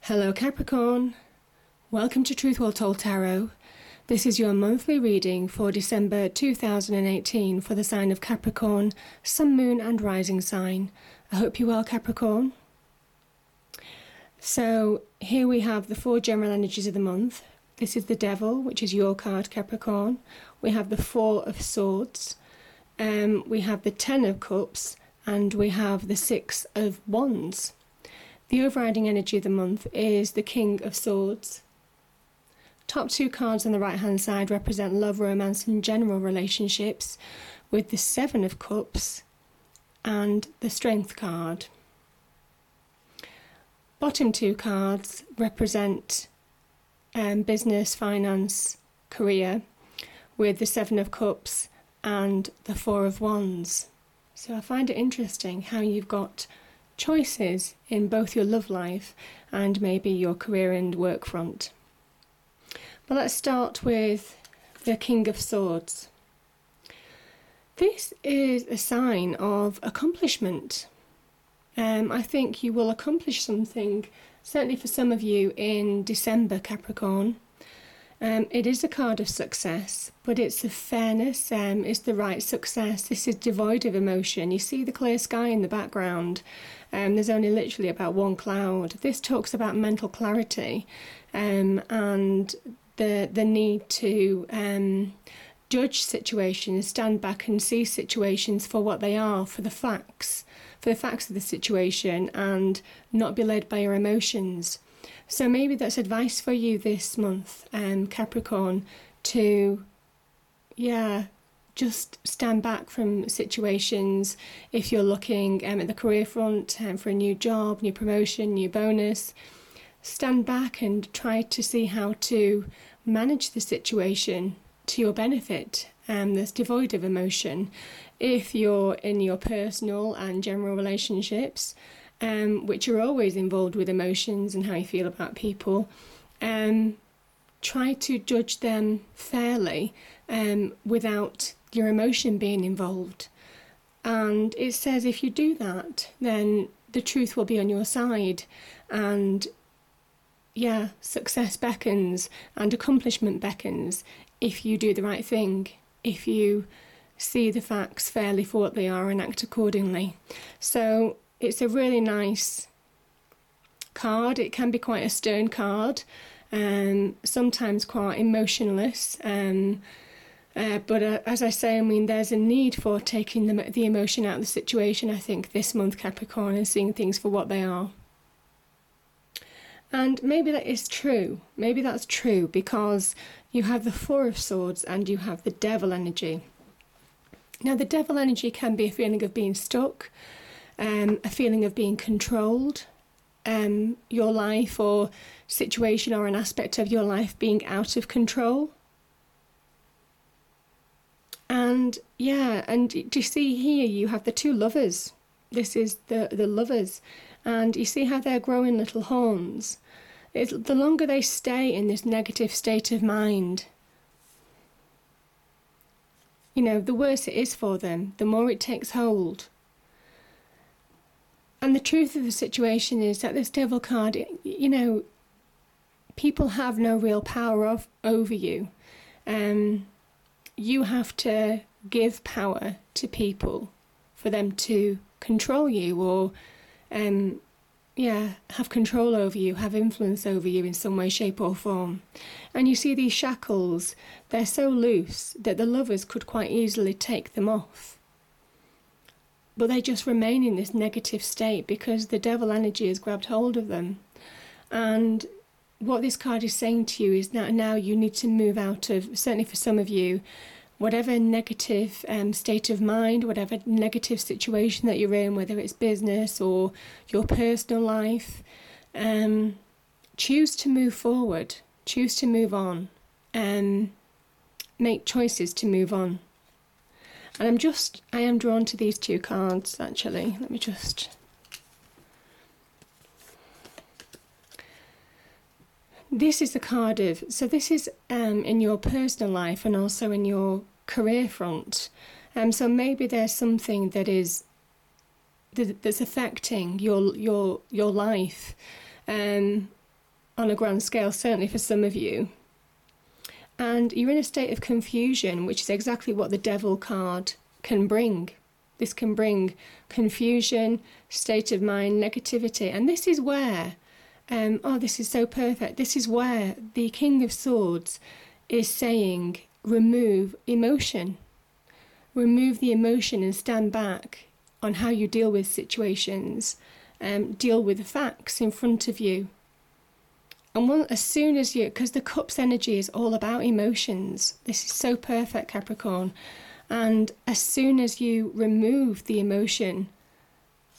Hello Capricorn, welcome to Truth Well Told Tarot. This is your monthly reading for December 2018 for the sign of Capricorn, Sun, Moon and Rising sign. I hope you're well, Capricorn. So here we have the four general energies of the month. This is the Devil, which is your card, Capricorn. We have the Four of Swords, we have the Ten of Cups, and we have the Six of Wands. The overriding energy of the month is the King of Swords. Top two cards on the right hand side represent love, romance and general relationships, with the Seven of Cups and the Strength card. Bottom two cards represent business, finance, career, with the Seven of Cups and the Four of Wands. So I find it interesting how you've got choices in both your love life and maybe your career and work front. But let's start with the King of Swords. This is a sign of accomplishment. I think you will accomplish something, certainly for some of you, in December, Capricorn. It is a card of success, but it's the fairness, it's the right success. This is devoid of emotion. You see the clear sky in the background. There's only literally about one cloud. This talks about mental clarity and the need to judge situations, stand back and see situations for what they are, for the facts of the situation, and not be led by your emotions. So maybe that's advice for you this month, Capricorn, to, just stand back from situations. If you're looking at the career front for a new job, new promotion, new bonus, stand back and try to see how to manage the situation to your benefit, that's devoid of emotion. If you're in your personal and general relationships, which are always involved with emotions and how you feel about people, try to judge them fairly without your emotion being involved. And it says if you do that, then the truth will be on your side, and success beckons and accomplishment beckons if you do the right thing, if you see the facts fairly for what they are and act accordingly. So it's a really nice card. It can be quite a stern card, sometimes quite emotionless. But as I say, there's a need for taking the emotion out of the situation, I think, this month, Capricorn, and seeing things for what they are. And maybe that is true. Maybe that's true because you have the Four of Swords and you have the Devil energy. Now, the Devil energy can be a feeling of being stuck, a feeling of being controlled, your life or situation or an aspect of your life being out of control. And do you see here you have the two lovers. This is the lovers, and you see how they're growing little horns. The longer they stay in this negative state of mind, the worse it is for them, the more it takes hold. And the truth of the situation is that this Devil card, people have no real power over you. You have to give power to people for them to control you or, have control over you, have influence over you in some way, shape or form. And you see these shackles, they're so loose that the lovers could quite easily take them off. But they just remain in this negative state because the Devil energy has grabbed hold of them. And what this card is saying to you is that now you need to move out of, certainly for some of you, whatever negative state of mind, whatever negative situation that you're in, whether it's business or your personal life, choose to move forward, choose to move on, and make choices to move on. And I am drawn to these two cards, actually. Let me just... This is the card of... So this is in your personal life and also in your career front. So maybe there's something that's affecting your life. on a grand scale, certainly for some of you. And you're in a state of confusion, which is exactly what the Devil card can bring. This can bring confusion, state of mind, negativity. And this is where, this is so perfect. This is where the King of Swords is saying, remove emotion. Remove the emotion and stand back on how you deal with situations. Deal with the facts in front of you. And as soon as because the Cup's energy is all about emotions. This is so perfect, Capricorn. And as soon as you remove the emotion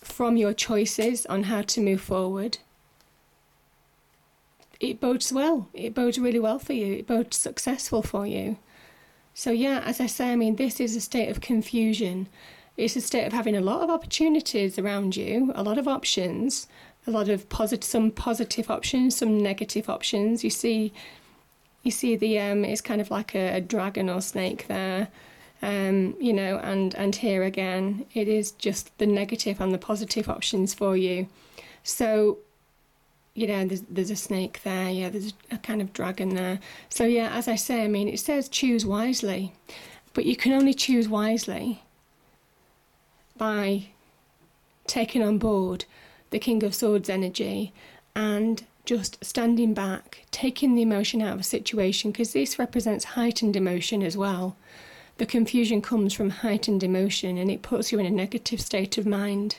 from your choices on how to move forward, it bodes well. It bodes really well for you. It bodes successful for you. So yeah, as I say, I mean, this is a state of confusion. It's a state of having a lot of opportunities around you, a lot of options, a lot of some positive options, some negative options. You see the it's kind of like a dragon or snake there, and here again, it is just the negative and the positive options for you. So, there's a snake there, yeah, there's a kind of dragon there. So yeah, as I say, I mean, it says choose wisely, but you can only choose wisely by taking on board the King of Swords energy and just standing back, taking the emotion out of a situation, because this represents heightened emotion as well. The confusion comes from heightened emotion and it puts you in a negative state of mind.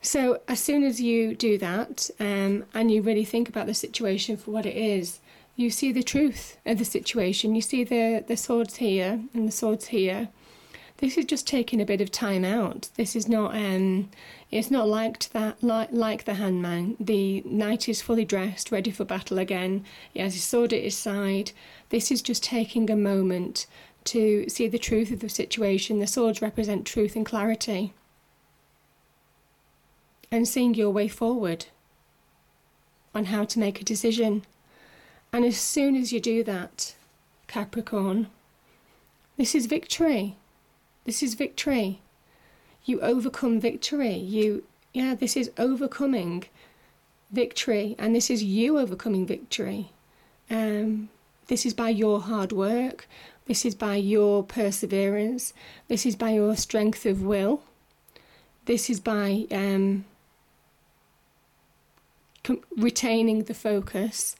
So as soon as you do that and you really think about the situation for what it is, you see the truth of the situation. You see the swords here and the swords here. This is just taking a bit of time out. This is not it's not like the Hangman. The knight is fully dressed, ready for battle again. He has his sword at his side. This is just taking a moment to see the truth of the situation. The swords represent truth and clarity. And seeing your way forward on how to make a decision. And as soon as you do that, Capricorn, this is victory. This is victory. You overcome victory. This is overcoming victory. And this is you overcoming victory. This is by your hard work. This is by your perseverance. This is by your strength of will. This is by retaining the focus,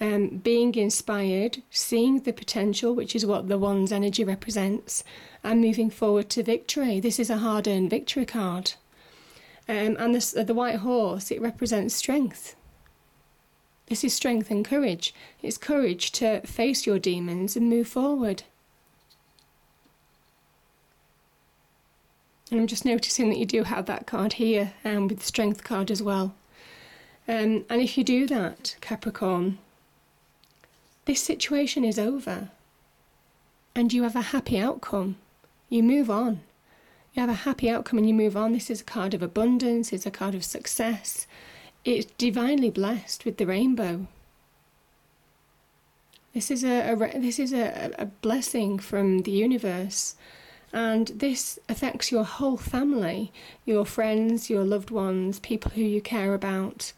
being inspired, seeing the potential, which is what the Wand's energy represents, and moving forward to victory. This is a hard-earned victory card. And the white horse, it represents strength. This is strength and courage. It's courage to face your demons and move forward. And I'm just noticing that you do have that card here, with the strength card as well. And if you do that, Capricorn, this situation is over. And you have a happy outcome. You move on. You have a happy outcome and you move on. This is a card of abundance. It's a card of success. It's divinely blessed with the rainbow. This is a blessing from the universe. And this affects your whole family, your friends, your loved ones, people who you care about.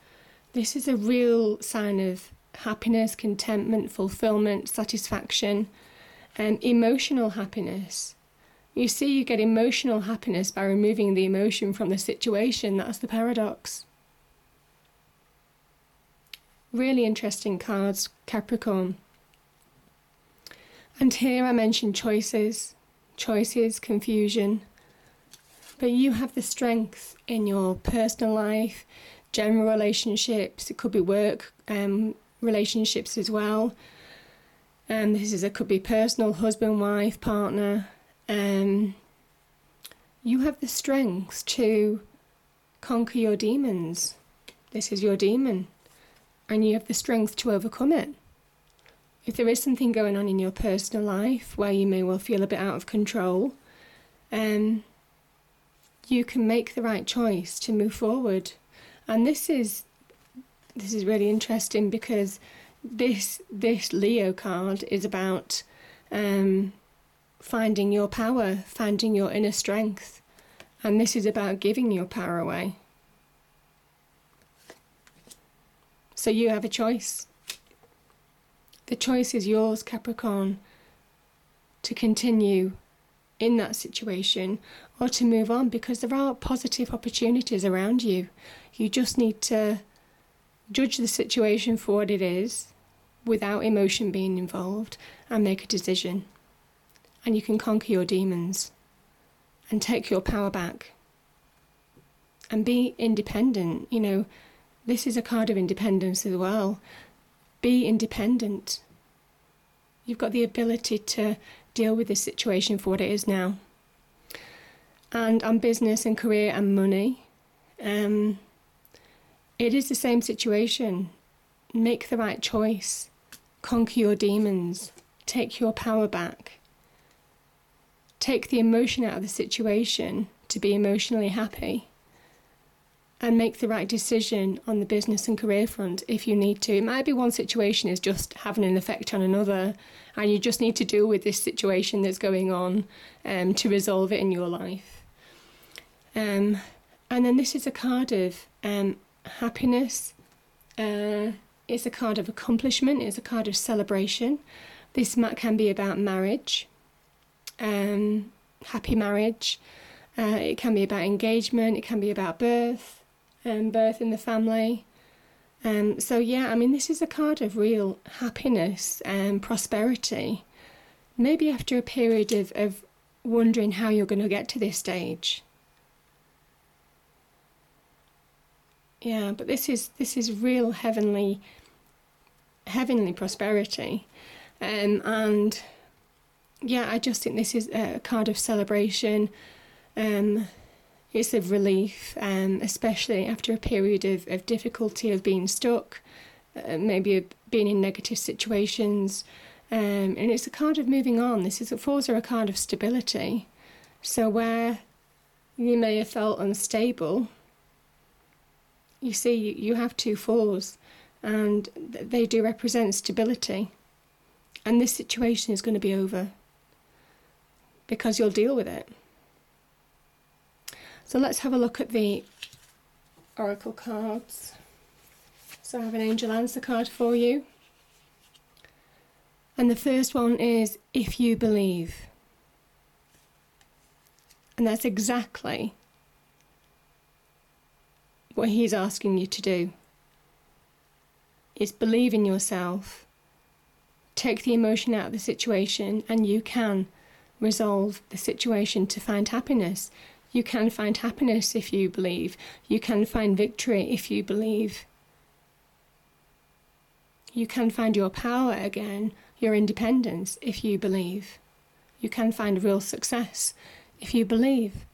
This is a real sign of happiness, contentment, fulfillment, satisfaction, and emotional happiness. You see, you get emotional happiness by removing the emotion from the situation. That's the paradox. Really interesting cards, Capricorn. And here I mentioned choices, confusion. But you have the strength in your personal life, general relationships. It could be work relationships as well. Could be personal, husband, wife, partner. You have the strength to conquer your demons. This is your demon. And you have the strength to overcome it. If there is something going on in your personal life where you may well feel a bit out of control, you can make the right choice to move forward. And this is really interesting because this Leo card is about finding your power, finding your inner strength. And this is about giving your power away. So you have a choice. The choice is yours, Capricorn, to continue in that situation or to move on, because there are positive opportunities around you. You just need to judge the situation for what it is without emotion being involved and make a decision. And you can conquer your demons and take your power back and be independent. You know, this is a card of independence as well. Be independent. You've got the ability to deal with this situation for what it is now. And on business and career and money, it is the same situation. Make the right choice. Conquer your demons. Take your power back. Take the emotion out of the situation to be emotionally happy. And make the right decision on the business and career front if you need to. It might be one situation is just having an effect on another, and you just need to deal with this situation that's going on to resolve it in your life. And then this is a card of happiness. It's a card of accomplishment. It's a card of celebration. This can be about marriage, happy marriage. It can be about engagement. It can be about birth. Birth in the family. So yeah, I mean, this is a card of real happiness and prosperity. Maybe after a period of wondering how you're going to get to this stage. Yeah, but this is real heavenly prosperity. And yeah, I just think this is a card of celebration. It's of relief, especially after a period of difficulty, of being stuck, maybe being in negative situations. And it's a card of moving on. This is fours are a card of stability. So where you may have felt unstable, you see, you have two fours, and they do represent stability. And this situation is going to be over because you'll deal with it. So let's have a look at the oracle cards. So I have an angel answer card for you. And the first one is if you believe. And that's exactly what he's asking you to do. Is believe in yourself. Take the emotion out of the situation, and you can resolve the situation to find happiness. You can find happiness if you believe. You can find victory if you believe. You can find your power again, your independence, if you believe. You can find real success if you believe.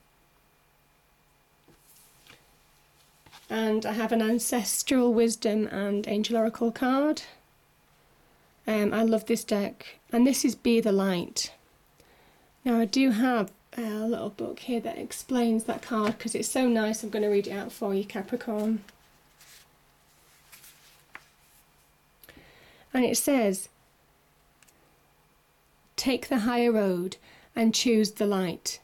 And I have an ancestral wisdom and angel oracle card. I love this deck. And this is Be the Light. Now I do have a little book here that explains that card because it's so nice. I'm going to read it out for you, Capricorn. And it says, take the higher road and choose the light.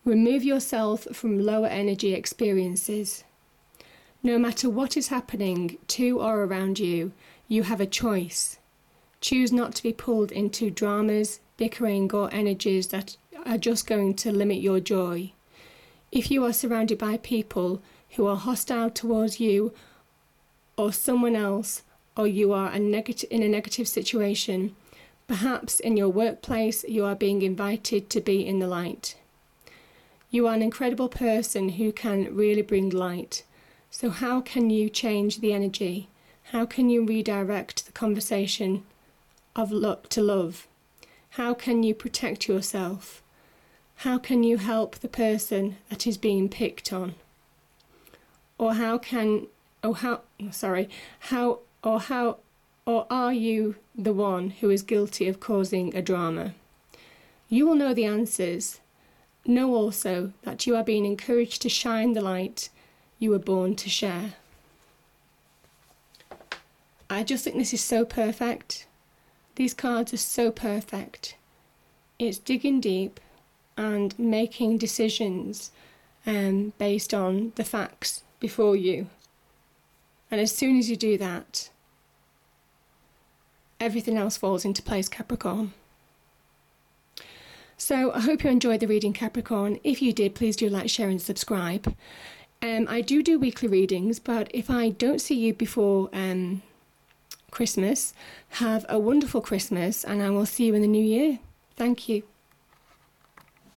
Remove yourself from lower energy experiences. No matter what is happening to or around you, you have a choice. Choose not to be pulled into dramas, bickering, or energies that are just going to limit your joy. If you are surrounded by people who are hostile towards you or someone else, or you are in a negative situation, perhaps in your workplace you are being invited to be in the light. You are an incredible person who can really bring light. So how can you change the energy? How can you redirect the conversation to love? How can you protect yourself? How can you help the person that is being picked on? Or are you the one who is guilty of causing a drama? You will know the answers. Know also that you are being encouraged to shine the light you were born to share. I just think this is so perfect. These cards are so perfect. It's digging deep and making decisions based on the facts before you. And as soon as you do that, everything else falls into place, Capricorn. So I hope you enjoyed the reading, Capricorn. If you did, please do like, share and subscribe. I do weekly readings, but if I don't see you before Christmas, have a wonderful Christmas, and I will see you in the new year. Thank you.